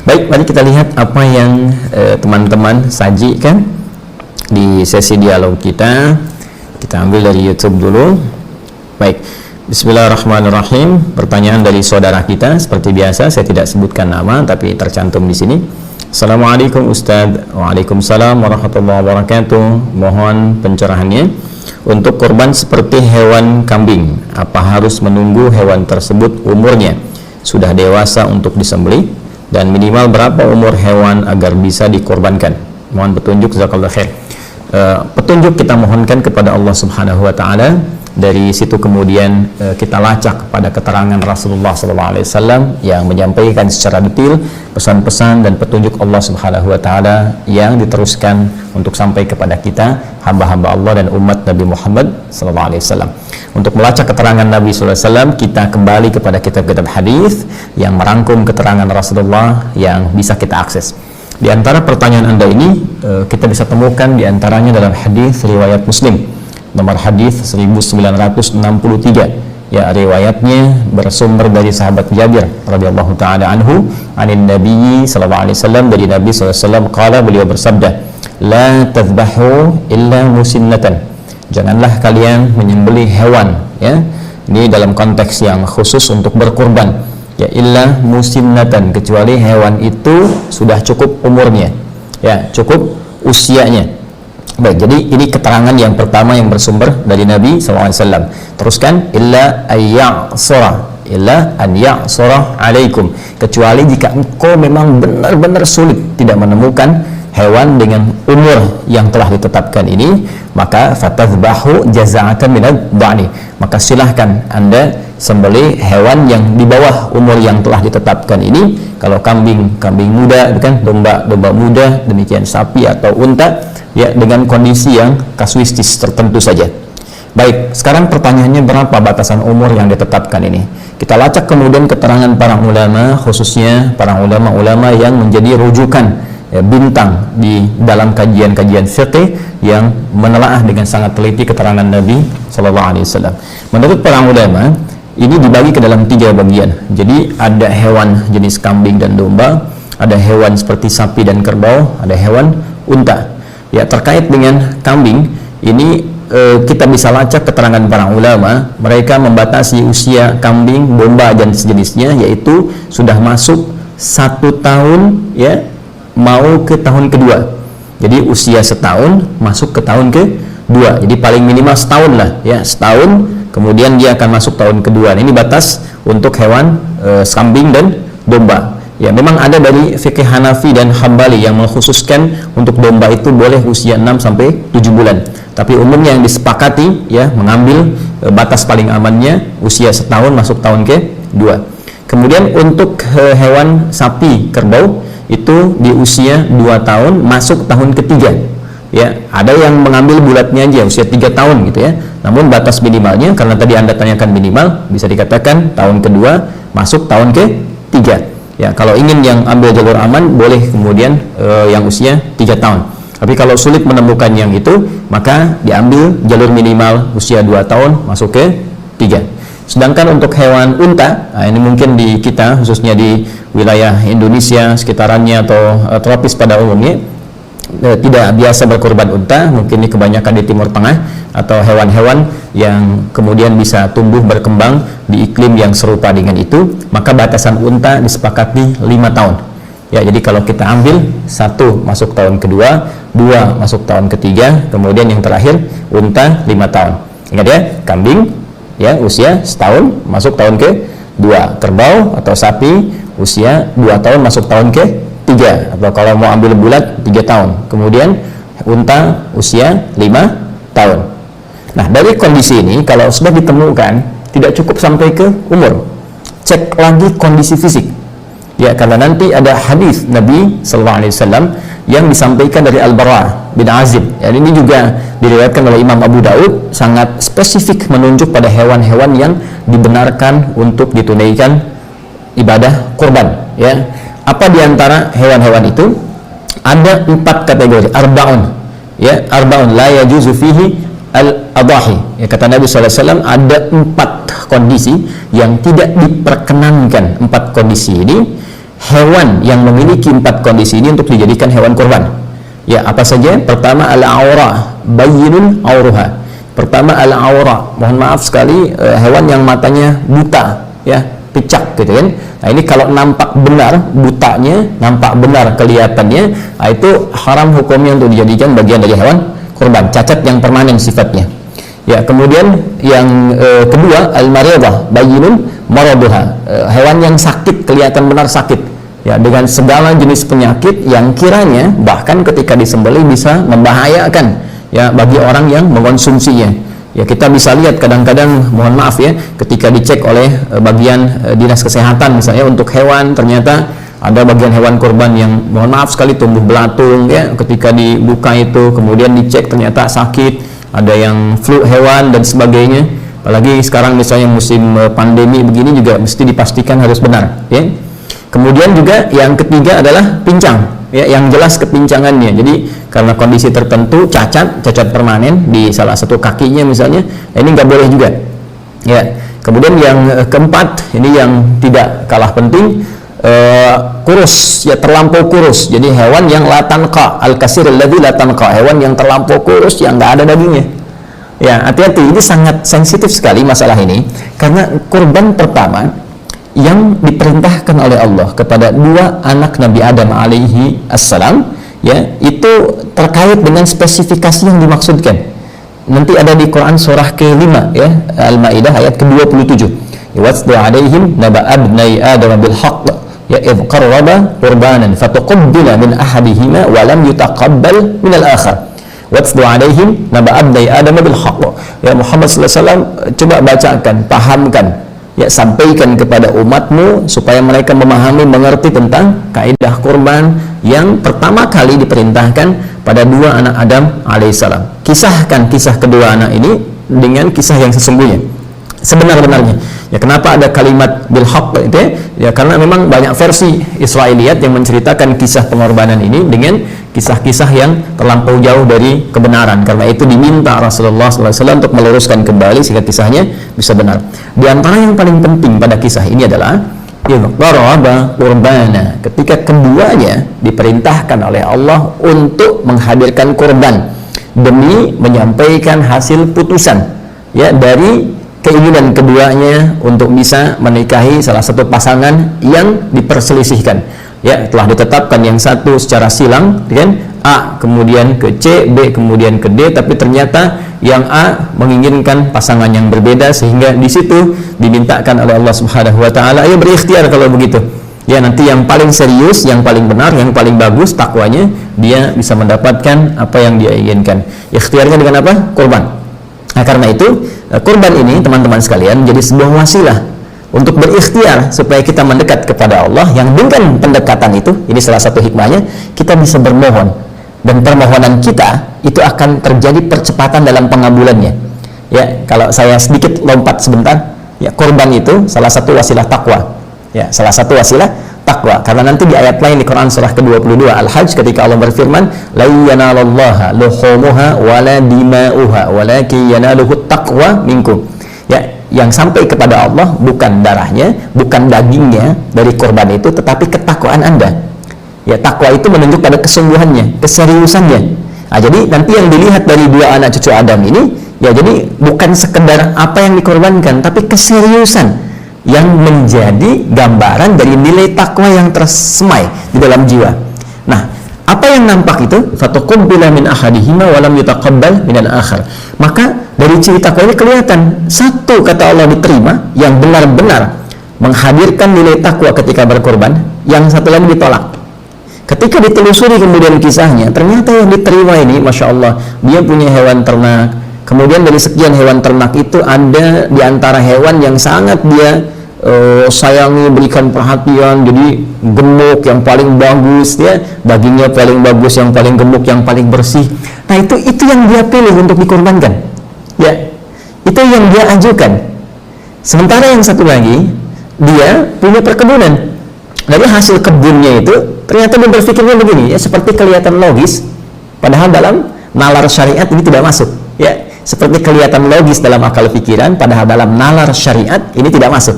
Baik, mari kita lihat apa yang teman-teman sajikan di sesi dialog kita. Kita ambil dari YouTube dulu. Baik, bismillahirrahmanirrahim. Pertanyaan dari saudara kita, seperti biasa saya tidak sebutkan nama tapi tercantum di sini. Assalamualaikum Ustadz. Waalaikumsalam warahmatullahi wabarakatuh. Mohon pencerahannya. Untuk korban seperti hewan kambing, apa harus menunggu hewan tersebut umurnya sudah dewasa untuk disembelih, dan minimal berapa umur hewan agar bisa dikorbankan? Mohon petunjuk, jazakallahu khair. Petunjuk kita mohonkan kepada Allah Subhanahu wa taala. Dari situ kemudian kita lacak pada keterangan Rasulullah SAW yang menyampaikan secara detail pesan-pesan dan petunjuk Allah Subhanahu wa taala yang diteruskan untuk sampai kepada kita hamba-hamba Allah dan umat Nabi Muhammad SAW. Untuk melacak keterangan Nabi SAW, kita kembali kepada kitab-kitab hadis yang merangkum keterangan Rasulullah yang bisa kita akses. Di antara pertanyaan Anda ini kita bisa temukan di antaranya dalam hadis riwayat Muslim nomor hadis 1963, ya, riwayatnya bersumber dari sahabat Jabir radhiyallahu taala anhu anin Nabi sallallahu alaihi wasallam, dari Nabi sallallahu alaihi wasallam qala, beliau bersabda, la tadhbahu illa musinnatan, janganlah kalian menyembelih hewan, ya, ini dalam konteks yang khusus untuk berkurban, ya, illa musinnatan, kecuali hewan itu sudah cukup umurnya, ya, cukup usianya. Baik, jadi ini keterangan yang pertama yang bersumber dari Nabi SAW. Teruskan, illa an ya'sura alaikum, kecuali jika engkau memang benar-benar sulit tidak menemukan hewan dengan umur yang telah ditetapkan ini, maka fatadhbahu jaza'atan minad dha'ni, maka silahkan Anda sembelih hewan yang di bawah umur yang telah ditetapkan ini. Kalau kambing muda, kan, domba muda, demikian sapi atau unta, ya, dengan kondisi yang kasuistis tertentu saja. Baik, sekarang pertanyaannya, berapa batasan umur yang ditetapkan ini? Kita lacak kemudian keterangan para ulama, khususnya para ulama-ulama yang menjadi rujukan, ya, bintang di dalam kajian-kajian fiqih yang menelaah dengan sangat teliti keterangan Nabi SAW. Menurut para ulama, ini dibagi ke dalam 3 bagian. Jadi ada hewan jenis kambing dan domba, ada hewan seperti sapi dan kerbau, ada hewan unta. Ya, terkait dengan kambing ini kita bisa lacak keterangan para ulama. Mereka membatasi usia kambing, domba dan sejenisnya, yaitu sudah masuk 1 tahun, ya, mau ke tahun kedua. Jadi usia setahun masuk ke tahun kedua. Jadi paling minimal setahun lah, ya, setahun, kemudian dia akan masuk tahun kedua. Ini batas untuk hewan kambing dan domba. Ya, memang ada dari fikih Hanafi dan Hambali yang mengkhususkan untuk domba itu boleh usia 6 sampai 7 bulan. Tapi umumnya yang disepakati, ya, mengambil batas paling amannya usia setahun masuk tahun kedua. Kemudian untuk hewan sapi kerbau itu di usia 2 tahun masuk tahun ketiga. Ya, ada yang mengambil bulatnya aja usia 3 tahun gitu, ya. Namun batas minimalnya, karena tadi Anda tanyakan minimal, bisa dikatakan tahun kedua masuk tahun ketiga. Ya, kalau ingin yang ambil jalur aman, boleh kemudian yang usia 3 tahun. Tapi kalau sulit menemukan yang itu, maka diambil jalur minimal usia 2 tahun masuk ke 3. Sedangkan untuk hewan unta, nah ini mungkin di kita, khususnya di wilayah Indonesia sekitarannya atau tropis pada umumnya, tidak biasa berkorban unta, mungkin ini kebanyakan di Timur Tengah, atau hewan-hewan yang kemudian bisa tumbuh berkembang di iklim yang serupa dengan itu, maka batasan unta disepakati 5 tahun. Ya, jadi kalau kita ambil 1 masuk tahun kedua, 2 masuk tahun ketiga, kemudian yang terakhir unta 5 tahun. Ingat ya, kambing, ya, usia setahun masuk tahun kedua, kerbau atau sapi usia 2 tahun masuk tahun ketiga, atau kalau mau ambil bulat 3 tahun, kemudian unta usia 5 tahun. Nah, dari kondisi ini kalau sudah ditemukan tidak cukup sampai ke umur, cek lagi kondisi fisik, ya, karena nanti ada hadis Nabi SAW yang disampaikan dari Al-Bara bin Azib, ya, ini juga diriwayatkan oleh Imam Abu Daud, sangat spesifik menunjuk pada hewan-hewan yang dibenarkan untuk ditunaikan ibadah kurban, ya. Apa diantara hewan-hewan itu? Ada 4 kategori, arba'un, ya, arba'un la yajuzu fihi al-adahi, ya, kata Nabi SAW ada 4 kondisi yang tidak diperkenankan. 4 kondisi ini hewan yang memiliki 4 kondisi ini untuk dijadikan hewan kurban. Ya, apa saja? Pertama, al-aura, bayyinun auruha. Pertama, al-aura, mohon maaf sekali, hewan yang matanya buta, ya, picak gitu kan. Nah, ini kalau nampak benar butanya, nampak benar kelihatannya, nah itu haram hukumnya untuk dijadikan bagian dari hewan kurban, cacat yang permanen sifatnya. Ya, kemudian yang kedua, al-maridah, bayyinun maraduha, hewan yang sakit, kelihatan benar sakit. Ya, dengan segala jenis penyakit yang kiranya bahkan ketika disembelih bisa membahayakan ya bagi orang yang mengkonsumsinya. Ya, kita bisa lihat kadang-kadang, mohon maaf ya, ketika dicek oleh bagian dinas kesehatan misalnya untuk hewan, ternyata ada bagian hewan kurban yang mohon maaf sekali tumbuh belatung ya, ketika dibuka itu kemudian dicek ternyata sakit, ada yang flu hewan dan sebagainya. Apalagi sekarang misalnya musim pandemi begini juga mesti dipastikan harus benar ya. Kemudian juga yang ketiga adalah pincang, ya, yang jelas kepincangannya. Jadi karena kondisi tertentu cacat permanen di salah satu kakinya misalnya, ini nggak boleh juga. Ya. Kemudian yang keempat, ini yang tidak kalah penting, kurus, ya, terlampau kurus. Jadi hewan yang la tanqa, al-kasir alladzi la tanqa, hewan yang terlampau kurus yang nggak ada dagingnya. Ya, hati-hati, ini sangat sensitif sekali masalah ini, karena kurban pertama yang diperintahkan oleh Allah kepada 2 anak Nabi Adam alaihi assalam, ya, itu terkait dengan spesifikasi yang dimaksudkan. Nanti ada di Quran surah ke-5 ya, Al-Maidah ayat ke-27. Wasdu alaihim naba abnai Adam bil haqq ya idh qarraba qurbanan fatuqabbala min ahadihima wa lam yutaqabbal min al-akhar. Wasdu alaihim naba abnai Adam bil haqq. Ya Muhammad sallallahu alaihi wasallam, coba bacakan, pahamkan, ya, sampaikan kepada umatmu supaya mereka memahami, mengerti tentang kaidah kurban yang pertama kali diperintahkan pada 2 anak Adam alaihissalam. Kisahkan kisah kedua anak ini dengan kisah yang sesungguhnya, sebenar-benarnya. Ya, kenapa ada kalimat bil haqq itu ya? Karena memang banyak versi Israiliyat yang menceritakan kisah pengorbanan ini dengan kisah-kisah yang terlampau jauh dari kebenaran. Karena itu diminta Rasulullah SAW untuk meluruskan kembali sehingga kisahnya bisa benar. Di antara yang paling penting pada kisah ini adalah qarraba qurbana, ketika keduanya diperintahkan oleh Allah untuk menghadirkan kurban demi menyampaikan hasil putusan, ya, dari keinginan keduanya untuk bisa menikahi salah satu pasangan yang diperselisihkan. Ya, telah ditetapkan yang satu secara silang, kan, A kemudian ke C, B kemudian ke D, tapi ternyata yang A menginginkan pasangan yang berbeda, sehingga di situ dimintakan oleh Allah Subhanahu wa taala, ayo berikhtiar kalau begitu. Ya, nanti yang paling serius, yang paling benar, yang paling bagus takwanya, dia bisa mendapatkan apa yang dia inginkan. Ikhtiarnya dengan apa? Kurban. Nah, karena itu kurban ini teman-teman sekalian jadi sebuah wasilah untuk berikhtiar supaya kita mendekat kepada Allah, yang dengan pendekatan itu, ini salah satu hikmahnya, kita bisa bermohon, dan permohonan kita itu akan terjadi percepatan dalam pengabulannya. Ya, kalau saya sedikit lompat sebentar, ya, kurban itu salah satu wasilah takwa. Ya, salah satu wasilah takwa, karena nanti di ayat lain di Quran surah ke-22 Al-Hajj ketika Allah berfirman, la yanalallaha luhumuha wala dima'uha walakin yanaluhu taqwa minkum. Ya, yang sampai kepada Allah bukan darahnya, bukan dagingnya dari korban itu, tetapi ketakwaan Anda. Ya, takwa itu menunjuk pada kesungguhannya, keseriusannya. Nah, jadi nanti yang dilihat dari 2 anak cucu Adam ini, ya, jadi bukan sekedar apa yang dikorbankan, tapi keseriusan yang menjadi gambaran dari nilai takwa yang tersemai di dalam jiwa. Nah, apa yang nampak itu? Fatuqabbala min ahadihima wa lam yutaqabbal min al-akhar. Maka dari ciri takwa ini kelihatan, satu kata Allah diterima, yang benar-benar menghadirkan nilai takwa ketika berkorban, yang satu lagi ditolak. Ketika ditelusuri kemudian kisahnya, ternyata yang diterima ini, Masya Allah, dia punya hewan ternak. Kemudian dari sekian hewan ternak itu ada di antara hewan yang sangat dia sayangi, berikan perhatian, jadi gemuk yang paling bagus, ya, dagingnya paling bagus, yang paling gemuk, yang paling bersih. Nah, itu yang dia pilih untuk dikorbankan. Ya, itu yang dia ajukan. Sementara yang satu lagi, dia punya perkebunan. Dari hasil kebunnya itu ternyata dia berpikirnya begini, ya, seperti kelihatan logis, padahal dalam nalar syariat ini tidak masuk. Ya, seperti kelihatan logis dalam akal pikiran, padahal dalam nalar syariat ini tidak masuk.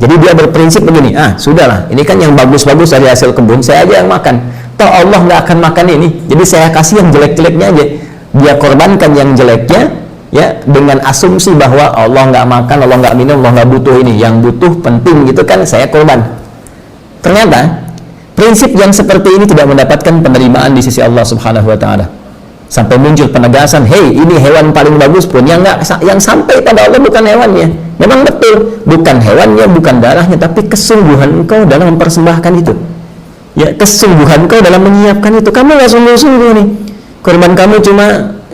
Jadi dia berprinsip begini, sudahlah, ini kan yang bagus-bagus dari hasil kebun, saya aja yang makan. Toh Allah nggak akan makan ini, jadi saya kasih yang jelek-jeleknya aja. Dia korbankan yang jeleknya, ya, dengan asumsi bahwa Allah nggak makan, Allah nggak minum, Allah nggak butuh ini, yang butuh penting gitu kan, saya korban. Ternyata prinsip yang seperti ini tidak mendapatkan penerimaan di sisi Allah Subhanahu wa Ta'ala. Sampai muncul penegasan, hey, ini hewan paling bagus pun yang sampai pada Allah bukan hewannya. Memang betul, bukan hewannya, bukan darahnya, tapi kesungguhan engkau dalam mempersembahkan itu. Ya, kesungguhan engkau dalam menyiapkan itu. Kamu nggak sungguh-sungguh nih. Korban kamu cuma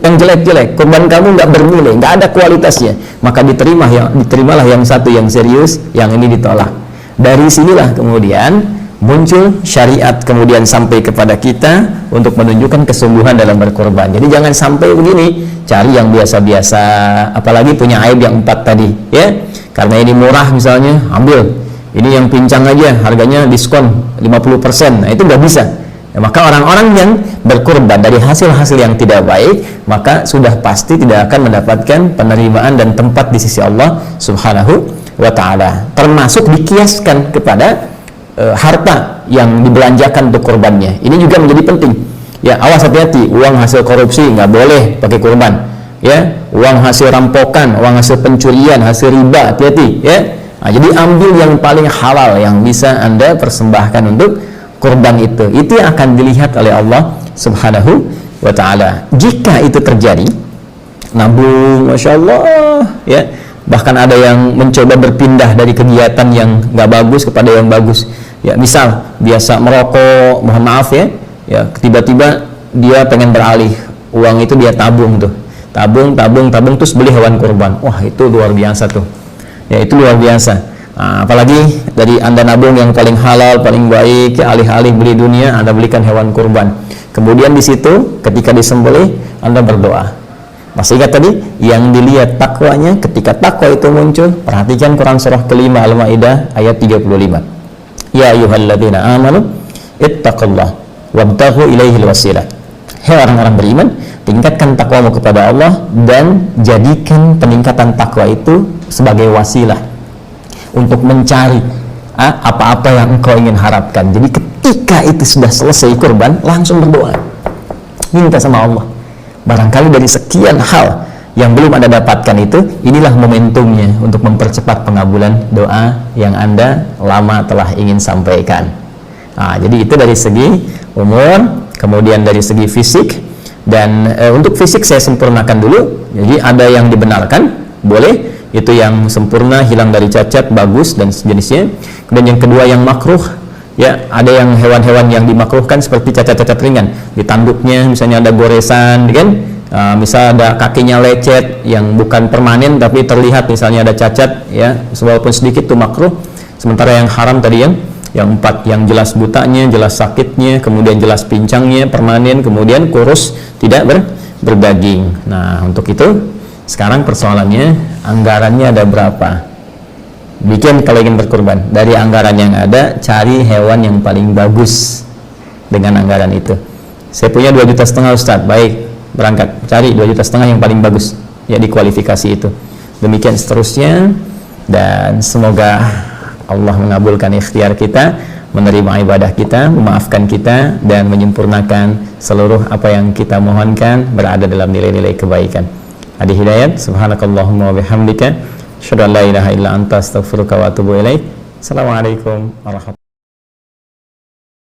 yang jelek-jelek, korban kamu nggak bernilai, nggak ada kualitasnya. Maka diterimalah yang satu yang serius, yang ini ditolak. Dari sinilah kemudian muncul syariat kemudian sampai kepada kita untuk menunjukkan kesungguhan dalam berkorban. Jadi jangan sampai begini, cari yang biasa-biasa, apalagi punya aib yang 4 tadi, ya. Karena ini murah misalnya, ambil. Ini yang pincang aja, harganya diskon 50%. Nah, itu nggak bisa. Ya, maka orang-orang yang berkorban dari hasil-hasil yang tidak baik, maka sudah pasti tidak akan mendapatkan penerimaan dan tempat di sisi Allah Subhanahu wa Ta'ala. Termasuk dikiaskan kepada harta yang dibelanjakan untuk korbannya. Ini juga menjadi penting. Ya, awas, hati-hati, uang hasil korupsi nggak boleh pakai korban. Ya, uang hasil rampokan, uang hasil pencurian, hasil riba, hati-hati. Ya, nah, jadi ambil yang paling halal yang bisa Anda persembahkan untuk korban itu. Itu yang akan dilihat oleh Allah Subhanahu wa Ta'ala. Jika itu terjadi, nabung, masya Allah, ya. Bahkan ada yang mencoba berpindah dari kegiatan yang nggak bagus kepada yang bagus. Ya, misal biasa merokok, mohon maaf ya, tiba-tiba dia pengen beralih, uang itu dia tabung tuh, tabung terus beli hewan kurban. Wah, itu luar biasa tuh. Ya, itu luar biasa. Nah, apalagi dari Anda nabung yang paling halal, paling baik, ya, alih-alih beli dunia, Anda belikan hewan kurban. Kemudian di situ ketika disembelih, Anda berdoa. Masih ingat tadi yang dilihat takwanya? Ketika takwa itu muncul, perhatikan Quran surah kelima Al-Maidah ayat 35. Ya ayyuhalladzina amanu ittaqullah wabtaghu ilaihil wasilah. Hai orang-orang beriman, tingkatkan takwamu kepada Allah dan jadikan peningkatan takwa itu sebagai wasilah untuk mencari apa-apa yang engkau ingin harapkan. Jadi ketika itu sudah selesai kurban, langsung berdoa, minta sama Allah. Barangkali dari sekian hal yang belum Anda dapatkan itu, inilah momentumnya untuk mempercepat pengabulan doa yang Anda lama telah ingin sampaikan. Nah, jadi itu dari segi umur, kemudian dari segi fisik. Dan untuk fisik saya sempurnakan dulu. Jadi ada yang dibenarkan, boleh, itu yang sempurna, hilang dari cacat, bagus dan sejenisnya. Kemudian yang kedua yang makruh, ya, ada yang hewan-hewan yang dimakruhkan seperti cacat-cacat ringan di tanduknya, misalnya ada goresan, kan? Misal ada kakinya lecet yang bukan permanen tapi terlihat misalnya ada cacat, ya, walaupun sedikit itu makruh. Sementara yang haram tadi yang 4, yang jelas butanya, jelas sakitnya, kemudian jelas pincangnya, permanen, kemudian kurus, tidak berdaging. Nah, untuk itu sekarang persoalannya, anggarannya ada berapa? Bikin kalau ingin berkurban, dari anggaran yang ada, cari hewan yang paling bagus dengan anggaran itu. Saya punya 2,5 juta Ustaz, baik, berangkat, cari 2,5 juta yang paling bagus, ya, di kualifikasi itu. Demikian seterusnya, dan semoga Allah mengabulkan ikhtiar kita, menerima ibadah kita, memaafkan kita, dan menyempurnakan seluruh apa yang kita mohonkan berada dalam nilai-nilai kebaikan. Hadi hidayat, subhanakallahumma wa bihamdika, asyhadu an la ilaha illa anta astaghfiruka wa atubu ilaik. Assalamualaikum warahmatullahi wabarakatuh.